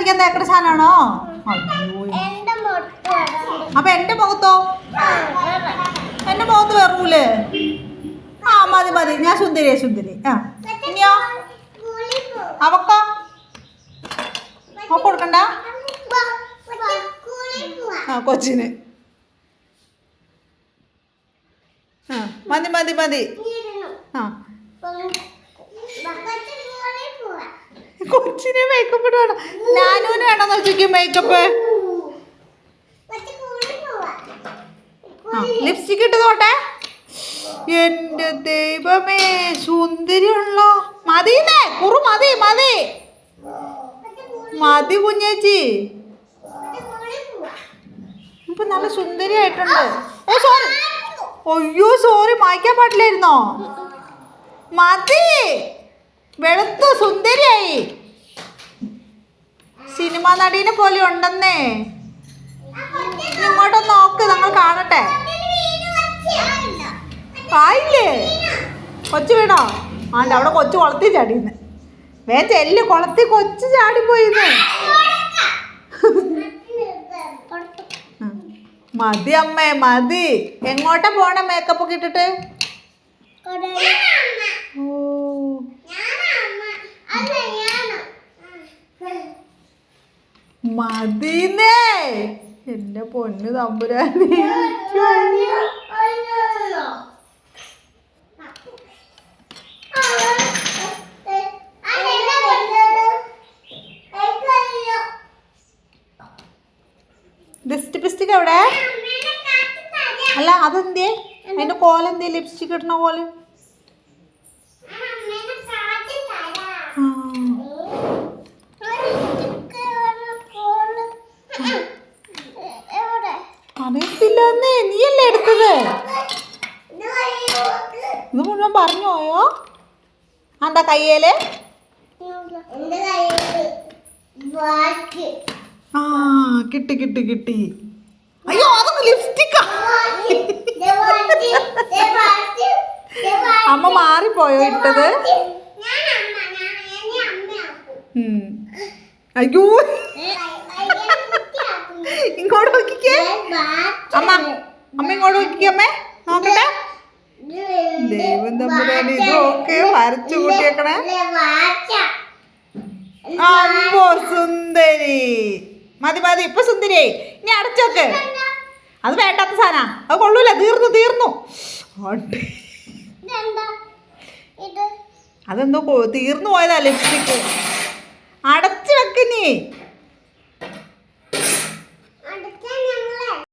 സംസാരിക്കാൻ തേക്കണ സാധനമാണോ? അപ്പൊ എന്റെ മുഖത്തോ? എന്റെ മുഖത്ത് വെറൂലേ? ആ മതി മതി, ഞാൻ സുന്ദരിയാ സുന്ദരി. ആ ഇനിയോ? അവക്കോ? അവക്ക് കൊടുക്കണ്ട? ആ കൊച്ചിന്. ആ മതി മതി മതി. ആ കൊച്ചിന് മേക്കപ്പ് ഇടണം. നാനൂന് വേണമെന്ന് വെച്ചിരിക്കും മേക്കപ്പ്. ആ ലിപ്സ്റ്റിക് ഇട്ട് നോട്ടെ. എന്റെ ദൈവമേ സുന്ദരിയാണല്ലോ. മതിന്നേ കുറു, മതി മതി മതി കുഞ്ഞേച്ചി. ഇപ്പൊ നല്ല സുന്ദരിയായിട്ടുണ്ട്. ഓ സോറി, അയ്യോ സോറി, മായ്ക്കാൻ പാടില്ലായിരുന്നോ? മതി, വെളുത്തു സുന്ദരിയായി. സിനിമാ നടീനെ പോലെ ഉണ്ടെന്നേ. ഇങ്ങോട്ടൊന്ന് നോക്ക്, നമ്മൾ കാണട്ടെ. ആയില്ലേ? കൊച്ചു വീണോ? ആണ്ട് അവിടെ കൊച്ചു കുളത്തി ചാടിന്ന്. വേ ചെല്ല്, കുളത്തി കൊച്ചു ചാടിപ്പോയിന്ന്. മതി അമ്മേ മതി. എങ്ങോട്ടാ പോണ മേക്കപ്പ് ഒക്കെ ഇട്ടിട്ട്? ഓ മതിന്നേ. എന്റെ പൊന്നു തമ്പുരാനെ. ലിപ്സ്റ്റിക് എവിടെ? അല്ല അതെന്തേ? അതിന്റെ കോലെന്തേ? ലിപ്സ്റ്റിക് ഇടണ കോല്. അറിയത്തില്ലെന്നേ, നീയല്ലേ എടുത്തത്? ഇത് മുഴുവൻ പറഞ്ഞു പോയോ? എന്താ കയ്യേല്? ആ കിട്ടി കിട്ടി കിട്ടി. അയ്യോ അതൊന്ന് ലിപ്സ്റ്റിക്കാ. അമ്മ മാറിപ്പോയോ ഇട്ടത്? അയ്യോ ഇങ്ങോട്ട് നോക്കിക്കേ അമ്മ. അമ്മ ഇങ്ങോട്ട് നോക്കിക്കേ. അമ്മേ നോക്കട്ടെ. ദൈവം തമ്പുരാനെ, ഇതൊക്കെ വരച്ചു കൂട്ടിയേക്കണേ. അമ്പോ സുന്ദരി. മതി മതി, ഇപ്പൊ സുന്ദരിയായി. ഇനി അടച്ചോക്ക്. അത് വേണ്ടാത്ത സാധന, അത് കൊള്ളൂല. തീർന്നു തീർന്നു. അതെന്തോ തീർന്നു പോയതാ ലിപ്സ്റ്റിക്ക്. അടച്ചു വെക്കിനി.